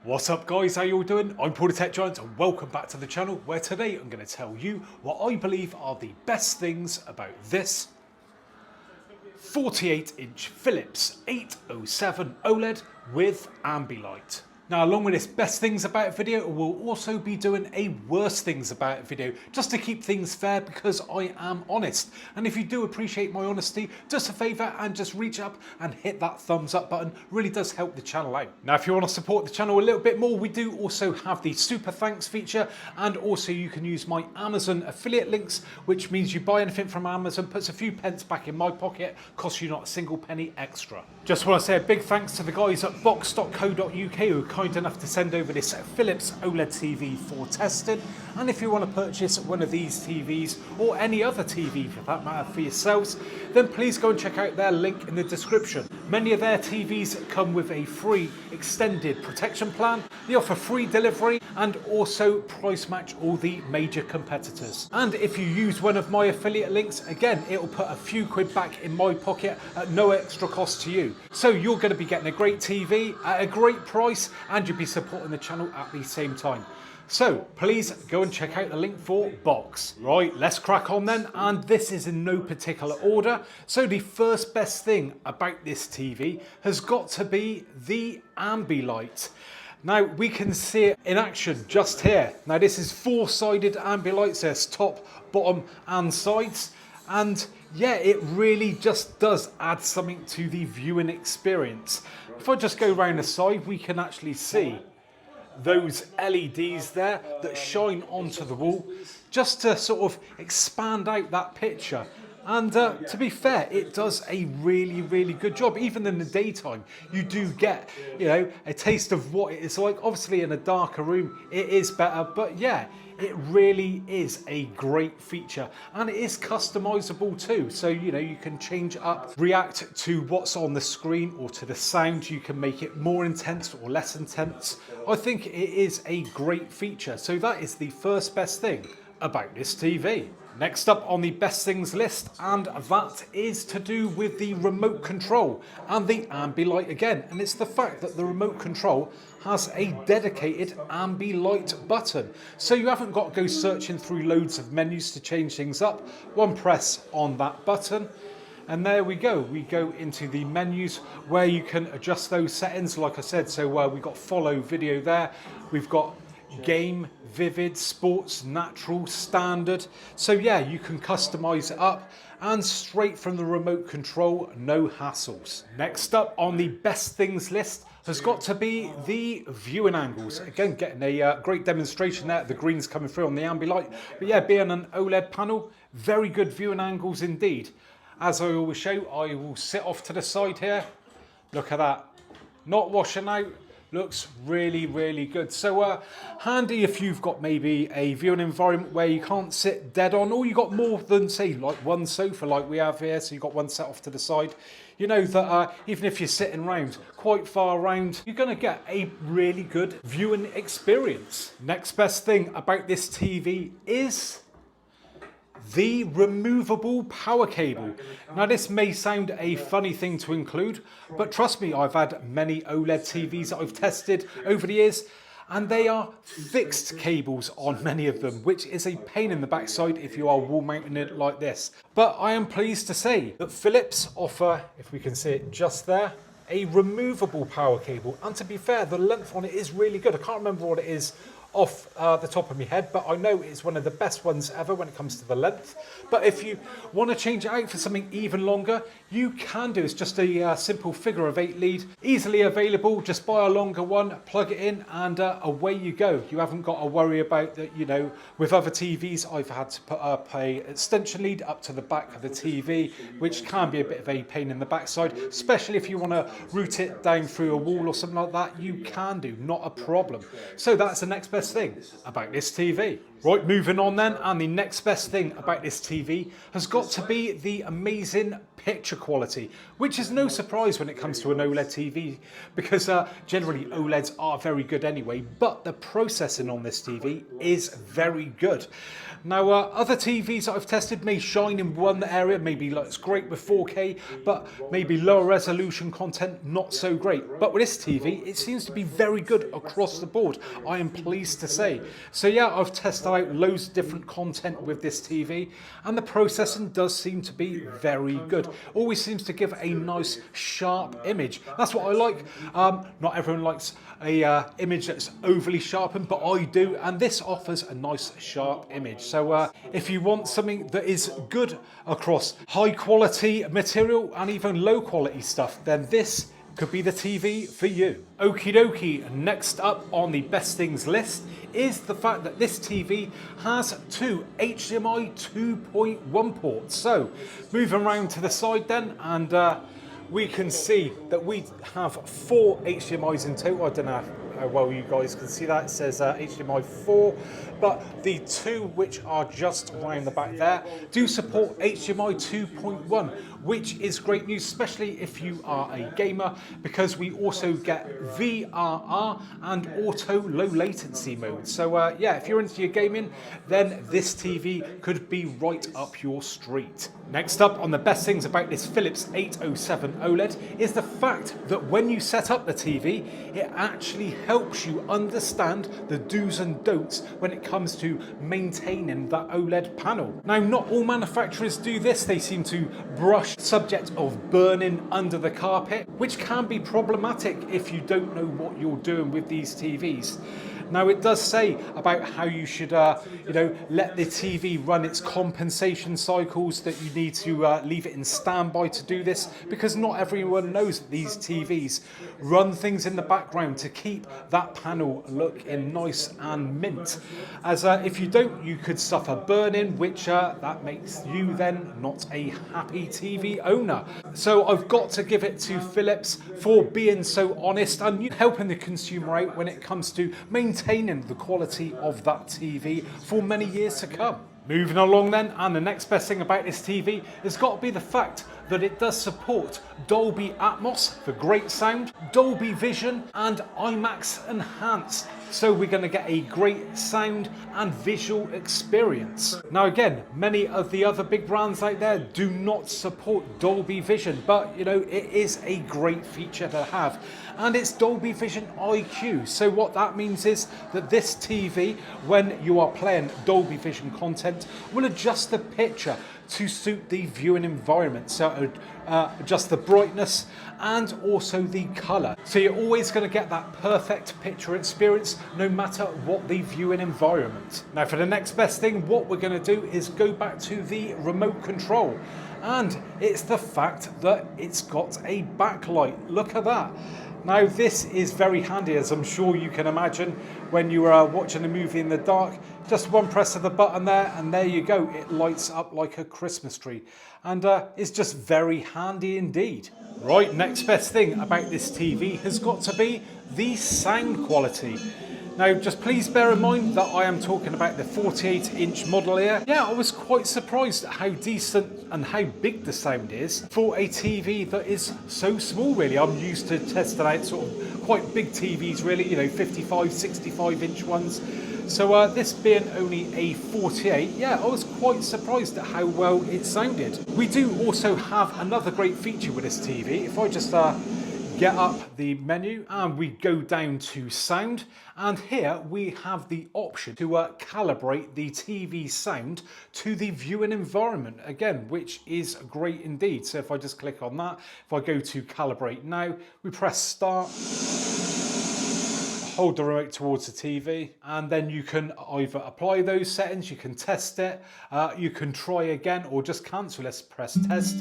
What's up guys, how you all doing? I'm Paul the Tech Giant and welcome back to the channel where today I'm going to tell you what I believe are the best things about this 48-inch Philips 807 OLED with Ambilight. Now along with this best things about it video, we'll also be doing a worst things about it video just to keep things fair because I am honest. And if you do appreciate my honesty, do us a favour and just reach up and hit that thumbs up button. Really does help the channel out. Now if you want to support the channel a little bit more, we do also have the super thanks feature, and also you can use my Amazon affiliate links, which means you buy anything from Amazon, puts a few pence back in my pocket, costs you not a single penny extra. Just want to say a big thanks to the guys at box.co.uk who are kind enough to send over this Philips OLED TV for testing. And if you want to purchase one of these TVs or any other TV for that matter for yourselves, then please go and check out their link in the description. Many of their TVs come with a free extended protection plan. They offer free delivery and also price match all the major competitors. And if you use one of my affiliate links, again, it'll put a few quid back in my pocket at no extra cost to you. So you're going to be getting a great TV at a great price and you'll be supporting the channel at the same time. So please go and check out the link for Box. Right, let's crack on then, and this is in no particular order. So the first best thing about this TV has got to be the Ambilight. Now we can see it in action just here. Now this is four-sided Ambilight, there's top, bottom and sides. And yeah, it really just does add something to the viewing experience. If I just go around the side, we can actually see those LEDs there that shine onto the wall just to sort of expand out that picture. And to be fair, it does a really good job. Even in the daytime, you do get, you know, a taste of what it is like. Obviously in a darker room, it is better, but yeah, it really is a great feature, and it is customizable too. So, you know, you can change up, react to what's on the screen or to the sound. You can make it more intense or less intense. I think it is a great feature. So that is the first best thing about this TV. Next up on the best things list, and that is to do with the remote control and the Ambilight again. And it's the fact that the remote control has a dedicated Ambilight button. So you haven't got to go searching through loads of menus to change things up. One press on that button and there we go. We go into the menus where you can adjust those settings, like I said. So we've got follow video there. We've got game, vivid, sports, natural, standard. So yeah, you can customize it up and straight from the remote control, no hassles. Next up on the best things list has got to be the viewing angles. Again, getting a great demonstration there. The green's coming through on the Ambilight. But yeah, being an OLED panel, very good viewing angles indeed. As I always show, I will sit off to the side here. Look at that. Not washing out. Looks really good. So handy if you've got maybe a viewing environment where you can't sit dead on, or you got more than, say, like one sofa like we have here, so you've got one set off to the side. You know that even if you're sitting round quite far round, you're going to get a really good viewing experience. Next best thing about this TV is the removable power cable. Now this may sound a funny thing to include, but trust me, I've had many OLED TVs that I've tested over the years, and they are fixed cables on many of them, which is a pain in the backside if you are wall mounting it like this. But I am pleased to say that Philips offer, if we can see it just there, a removable power cable. And to be fair, the length on it is really good. I can't remember what it is off the top of my head, but I know it's one of the best ones ever when it comes to the length. But if you want to change it out for something even longer, you can do. It's just a simple figure of 8 lead, easily available. Just buy a longer one, plug it in, and away you go. You haven't got to worry about that. You know, with other TVs, I've had to put up a extension lead up to the back of the TV, which can be a bit of a pain in the backside, especially if you want to route it down through a wall or something like that. You can do, not a problem. So that's the next best best thing about this TV. Right, moving on then, and the next best thing about this TV has got to be the amazing picture quality, which is no surprise when it comes to an OLED TV, because generally OLEDs are very good anyway, but the processing on this TV is very good. Now, other TVs that I've tested may shine in one area, maybe like it's great with 4K, but maybe lower resolution content, not so great. But with this TV, it seems to be very good across the board, I am pleased to say. So yeah, I've tested out loads of different content with this TV, and the processing does seem to be very good. Always seems to give a nice sharp image. That's what I like. Not everyone likes a image that's overly sharpened, but I do, and this offers a nice sharp image. So if you want something that is good across high quality material and even low quality stuff, then this could be the TV for you. Okie dokie, next up on the best things list is the fact that this TV has two HDMI 2.1 ports. So moving around to the side then, and we can see that we have 4 HDMIs in total. I don't know how well you guys can see that. It says HDMI 4, but the 2 which are just around the back there do support HDMI 2.1, which is great news, especially if you are a gamer, because we also get VRR and auto low latency mode. So yeah, if you're into your gaming, then this TV could be right up your street. Next up on the best things about this Philips 807 OLED is the fact that when you set up the TV, it actually helps you understand the do's and don'ts when it comes to maintaining that OLED panel. Now, not all manufacturers do this. They seem to brush the subject of burning under the carpet, which can be problematic if you don't know what you're doing with these TVs. Now, it does say about how you should, let the TV run its compensation cycles, that you need to leave it in standby to do this, because not everyone knows that these TVs run things in the background to keep that panel looking nice and mint. As if you don't, you could suffer burn-in, which that makes you then not a happy TV owner. So I've got to give it to Philips for being so honest and helping the consumer out when it comes to maintaining the quality of that TV for many years to come. Moving along then, and the next best thing about this TV has got to be the fact that it does support Dolby Atmos for great sound, Dolby Vision and IMAX Enhanced. So we're going to get a great sound and visual experience. Now again, many of the other big brands out there do not support Dolby Vision, but it is a great feature to have. And it's Dolby Vision IQ. So what that means is that this TV, when you are playing Dolby Vision content, will adjust the picture to suit the viewing environment. So adjust the brightness and also the colour. So you're always going to get that perfect picture experience no matter what the viewing environment. Now for the next best thing, what we're going to do is go back to the remote control. And it's the fact that it's got a backlight. Look at that. Now this is very handy, as I'm sure you can imagine when you are watching a movie in the dark. Just one press of the button there and there you go. It lights up like a Christmas tree, and it's just very handy indeed. Right, next best thing about this TV has got to be the sound quality. Now, just please bear in mind that I am talking about the 48-inch model here. Yeah, I was quite surprised at how decent and how big the sound is for a TV that is so small, really. I'm used to testing out sort of quite big TVs, really, 55, 65-inch ones. So this being only a 48, yeah, I was quite surprised at how well it sounded. We do also have another great feature with this TV. If I just get up the menu and we go down to sound, and here we have the option to calibrate the TV sound to the viewing environment, again, which is great indeed. So if I just click on that, if I go to calibrate now, we press start, hold the remote towards the TV, and then you can either apply those settings, you can test it, you can try again, or just cancel. Let's press test.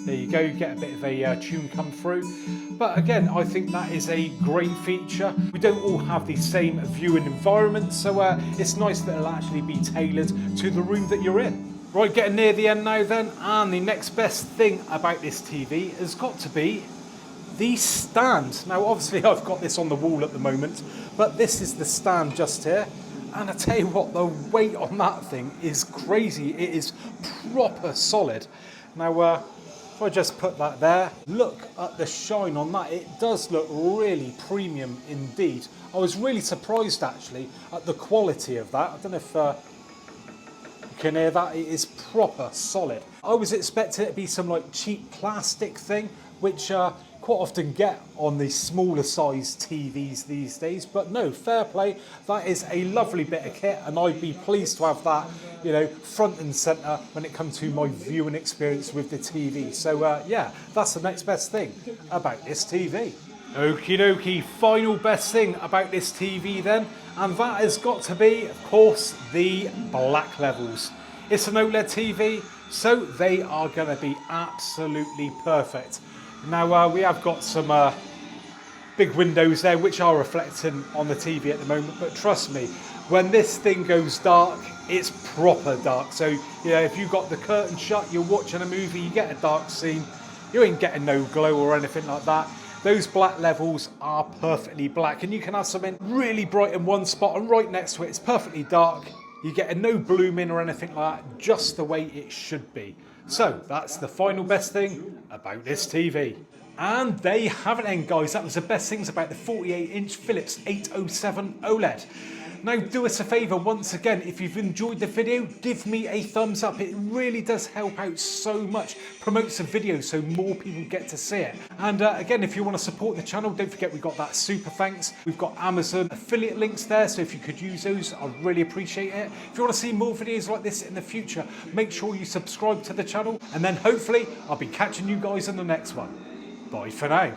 There you go, you get a bit of a tune come through. But again, I think that is a great feature. We don't all have the same viewing environment, so it's nice that it'll actually be tailored to the room that you're in. Right, getting near the end now then, and the next best thing about this TV has got to be the stand. Now obviously I've got this on the wall at the moment, but this is the stand just here. And I tell you what, the weight on that thing is crazy. It is proper solid. Now, if I just put that there, look at the shine on that. It does look really premium indeed. I was really surprised actually at the quality of that. I don't know if you can hear that. It is proper solid. I was expecting it to be some like cheap plastic thing, which quite often get on the smaller size TVs these days, but no, fair play. That is a lovely bit of kit, and I'd be pleased to have that, you know, front and center when it comes to my viewing experience with the TV. So yeah, that's the next best thing about this TV. Okie dokie, final best thing about this TV then, and that has got to be, of course, the black levels. It's an OLED TV, so they are going to be absolutely perfect. Now we have got some big windows there which are reflecting on the TV at the moment, but trust me, when this thing goes dark, it's proper dark. So yeah, if you've got the curtain shut, you're watching a movie, you get a dark scene, you ain't getting no glow or anything like that. Those black levels are perfectly black, and you can have something really bright in one spot and right next to it it's perfectly dark. You're getting no blooming or anything like that, just the way it should be. So that's the final best thing about this TV. And there you have it then, guys. That was the best things about the 48-inch Philips 807 OLED. Now do us a favour once again, if you've enjoyed the video, give me a thumbs up. It really does help out so much, promotes the video so more people get to see it. And again, if you want to support the channel, don't forget we've got that super thanks. We've got Amazon affiliate links there, so if you could use those, I'd really appreciate it. If you want to see more videos like this in the future, make sure you subscribe to the channel, and then hopefully I'll be catching you guys in the next one. Bye for now.